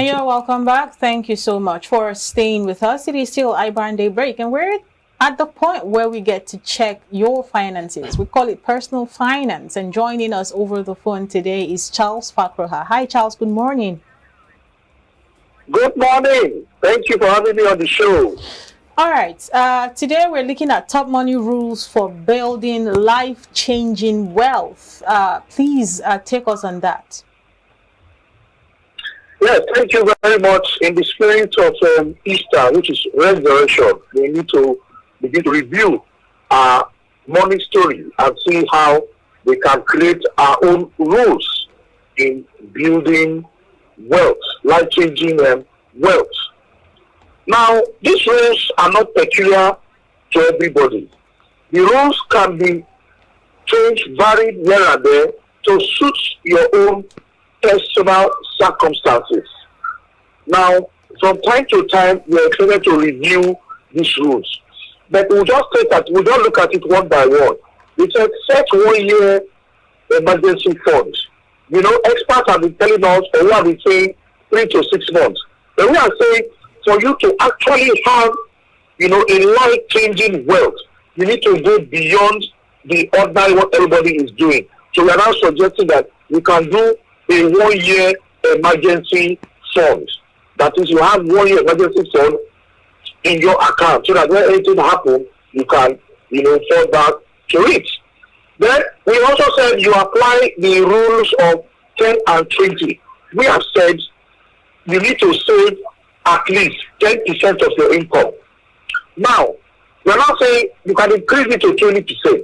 Thank you. you're welcome back. Thank you so much for staying with us. It is still iBrand Day Break, and we're at the point where we get to check your finances. We call it personal finance. And joining us over the phone today is Charles Fakroha. Hi, Charles. Good morning. Good morning. Thank you for having me on the show. All right. Today we're looking at top money rules for building life-changing wealth. Please take us on that. Yes, thank you very much. In the spirit of Easter, which is resurrection, we need to begin to review our money story and see how we can create our own rules in building wealth, life-changing wealth. Now, these rules are not peculiar to everybody. The rules can be changed, varied here and there to suit your own personal circumstances. Now, from time to time, we are expected to review these rules. But we'll just look at it one by one. We said set 1 year emergency funds. You know, experts have been telling us, or who have been saying 3 to 6 months. But we are saying for you to actually have, a life-changing wealth, you need to go beyond the ordinary what everybody is doing. So we are now suggesting that you can do a 1 year emergency fund. That is, you have 1 year emergency fund in your account so that when anything happens, you can, fall back to it. Then we also said you apply the rules of 10 and 20. We have said you need to save at least 10% of your income. Now, we're not saying you can increase it to 20%.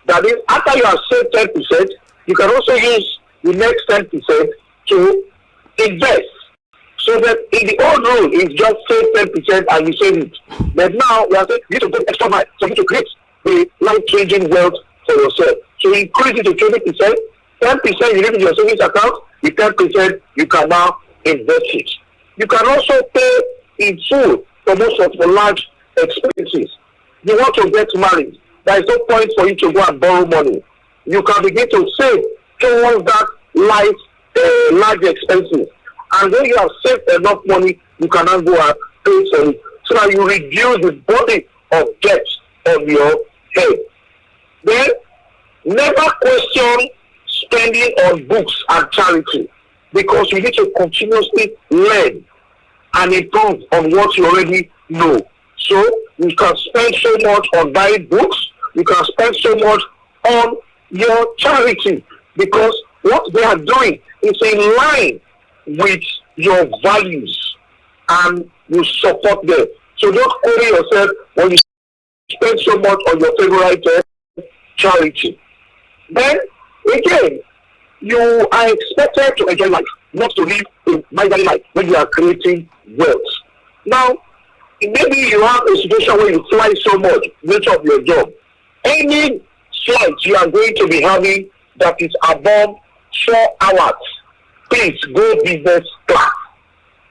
That is, after you have saved 10%, you can also use the next 10% to invest. So that in the old rule, it's just save 10% and you save it. But now, we are saying you need to go extra mile so you to create a life-changing wealth for yourself. So increase it to 20%, 10% you leave in your savings account, the 10% you can now invest it. You can also pay in full for most of the large expenses. You want to get married, there is no point for you to go and borrow money. You can begin to save towards that large expenses. And when you have saved enough money, you can now go and pay for it so that you reduce the body of debt on your head. Then, never question spending on books and charity, because you need to continuously learn and improve on what you already know. So you can spend so much on buying books, you can spend so much on your charity, because what they are doing is in line with your values and you support them. So don't worry yourself when you spend so much on your favorite charity. Then again, you are expected to enjoy life, not to live a miserly life when you are creating wealth. Now, maybe you have a situation where you fly so much, nature of your job. Any flight you are going to be having that is above 4 hours, please go business class.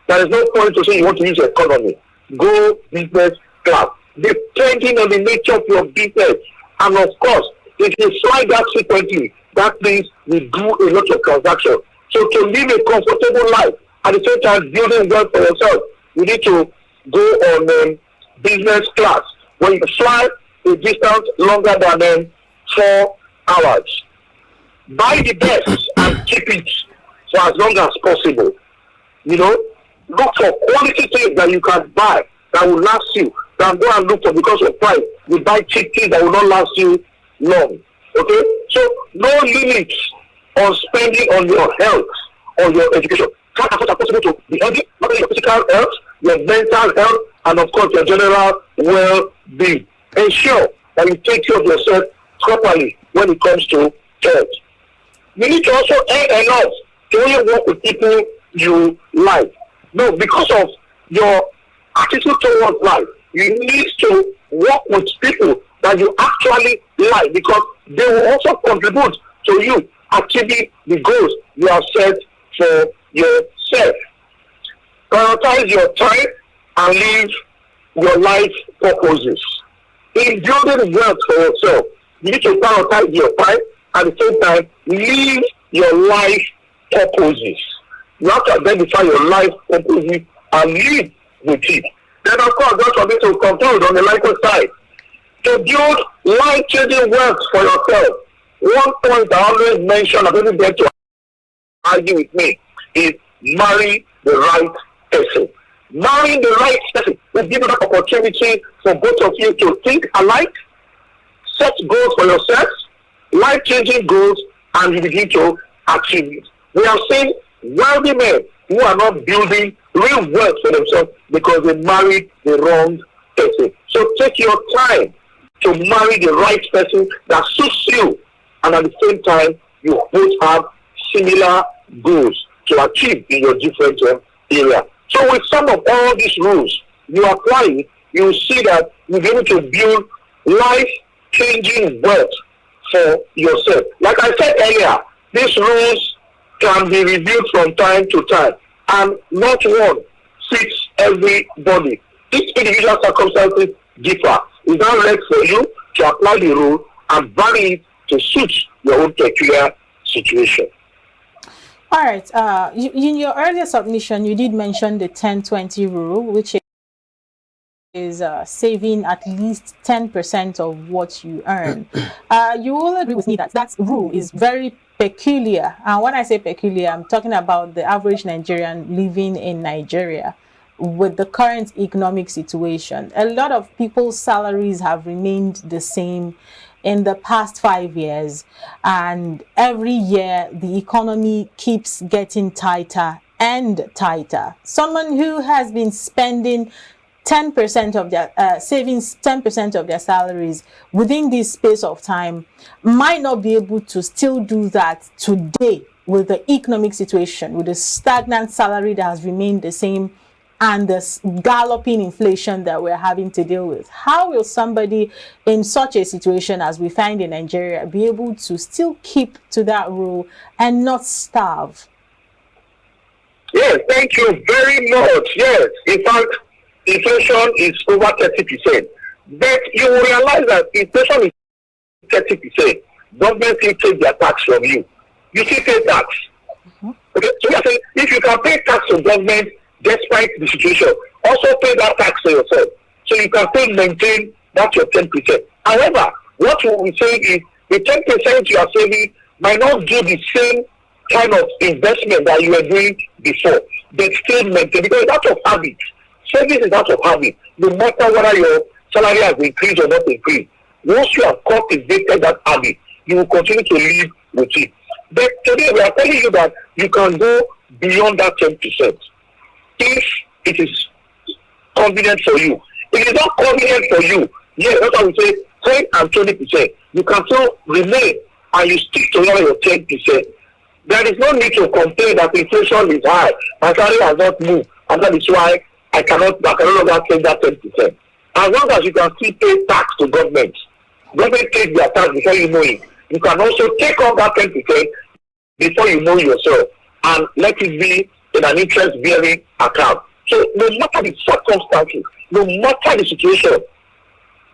There is no point to say you want to use economy. Go business class, depending on the nature of your business. And of course, if you fly that frequently, that means you do a lot of transactions. So to live a comfortable life, at the same time building wealth for yourself, you need to go on business class, when you fly a distance longer than 4 hours. Buy the best and keep it for as long as possible. Look for quality things that you can buy that will last you. Then go and look for, because of price, you buy cheap things that will not last you long. Okay? So no limits on spending on your health or your education. Try as much as possible to be healthy, not only your physical health, your mental health, and of course your general well-being. Ensure that you take care of yourself properly when it comes to health. You need to also earn enough to only work with people you like. No, because of your attitude towards life, you need to work with people that you actually like, because they will also contribute to you achieving the goals you have set for yourself. Prioritize your time and live your life purposes. In building wealth for yourself, you need to prioritize your time, at the same time live your life purposes. You have to identify your life purpose and live with it. Then, of course, just for me to conclude on the lighter side, to build life-changing wealth for yourself, one point I always mention, I don't get to argue with me, is marry the right person. Marrying the right person will give you the opportunity for both of you to think alike, set goals for yourselves, life-changing goals, and you begin to achieve it. We have seen wealthy men who are not building real wealth for themselves because they married the wrong person. So take your time to marry the right person that suits you, and at the same time, you both have similar goals to achieve in your different area. So with some of all these rules, you apply it, you will see that you'll be able to build life-changing wealth for yourself. Like I said earlier, these rules can be reviewed from time to time, and not one fits everybody. Each individual circumstances differ. It's not right for you to apply the rule and vary it to suit your own peculiar situation. All right. In your earlier submission, you did mention the 10-20 rule, which is saving at least 10% of what you earn. You will agree with me that that rule is very peculiar. And when I say peculiar, I'm talking about the average Nigerian living in Nigeria with the current economic situation. A lot of people's salaries have remained the same in the past 5 years, and every year the economy keeps getting tighter and tighter. Someone who has been spending 10% of their savings, 10% of their salaries within this space of time might not be able to still do that today with the economic situation, with the stagnant salary that has remained the same and the galloping inflation that we're having to deal with. How will somebody in such a situation as we find in Nigeria be able to still keep to that rule and not starve? Yes, thank you very much. Yes, in fact, inflation is over 30%. But you will realize that inflation is 30%. Government will take their tax from you. You still pay tax. Okay, so we are saying if you can pay tax to government despite the situation, also pay that tax to yourself. So you can still maintain that your 10%. However, what we will say is the 10% you are saving might not do the same kind of investment that you were doing before, but still maintain, because it's out of habit. Savings is out of habit. No matter whether your salary has increased or not increased, once you have cultivated that habit, you will continue to live with it. But today we are telling you that you can go beyond that 10% if it is convenient for you. If it is not convenient for you, yes, that's why we say 10 and 20%. You can still remain and you stick to your 10%. There is no need to complain that inflation is high, my salary has not moved, and that is why I cannot no longer take that 10%. As long as you can still pay tax to government takes their tax before you know it. You can also take off that 10% before you know yourself and let it be in an interest-bearing account. So no matter the circumstances, no matter the situation,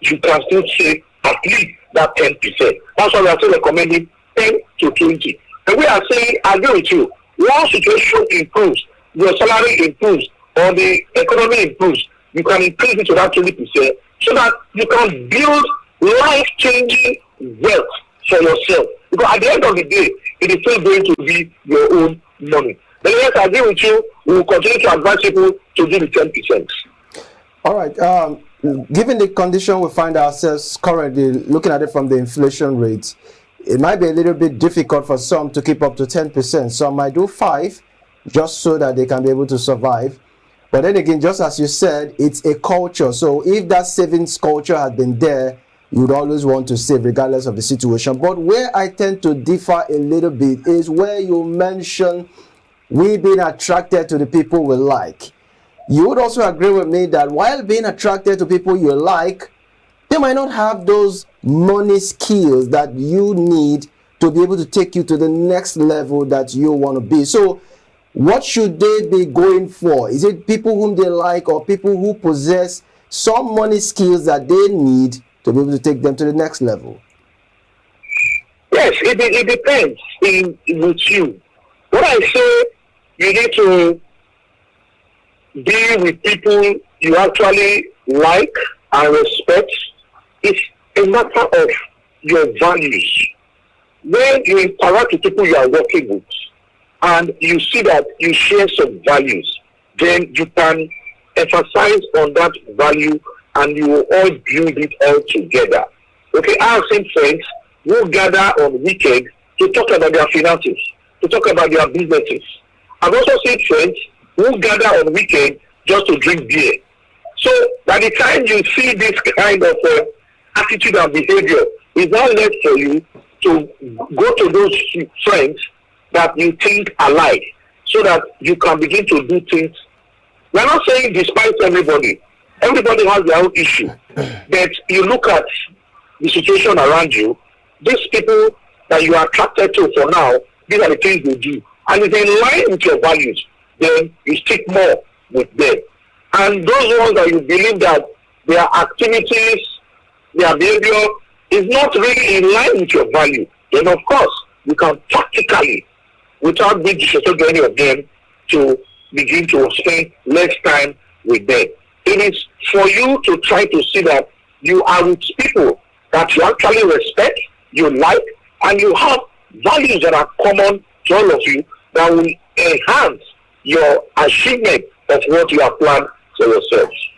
you can still save at least that 10%. That's why we are still recommending 10 to 20. And we are saying, I agree with you, once situation improves, your salary improves, or the economy improves, you can increase it to that 20% so that you can build life-changing wealth for yourself. Because at the end of the day, it is still going to be your own money. But yes, I agree with you. We will continue to advise people to do the 10%. All right. Given the condition we find ourselves currently, looking at it from the inflation rate, it might be a little bit difficult for some to keep up to 10%. Some might do 5% just so that they can be able to survive. But then again, just as you said, it's a culture. So if that savings culture had been there, you would always want to save regardless of the situation. But where I tend to differ a little bit is where you mention we being attracted to the people we like. You would also agree with me that while being attracted to people you like, they might not have those money skills that you need to be able to take you to the next level that you want to be. So what should they be going for? Is it people whom they like or people who possess some money skills that they need to be able to take them to the next level? Yes, it depends with you. What I say You need to be with people you actually like and respect. It's a matter of your values. When you interact with people you are working with and you see that you share some values, then you can emphasize on that value and you will all build it all together. Okay, I have seen friends who gather on weekends to talk about their finances, to talk about their businesses. I've also seen friends who gather on weekends just to drink beer. So by the time you see this kind of attitude and behavior, it's not left for you to go to those friends that you think alike so that you can begin to do things. We're not saying despite everybody. Everybody has their own issue. But you look at the situation around you, these people that you are attracted to for now, these are the things they do. And if in line with your values, then you stick more with them. And those ones that you believe that their activities, their behavior is not really in line with your value, then of course you can practically, without being disrespectful to any of them, to begin to spend less time with them. It is for you to try to see that you are with people that you actually respect, you like, and you have values that are common to all of you that will enhance your achievement of what you have planned for yourselves.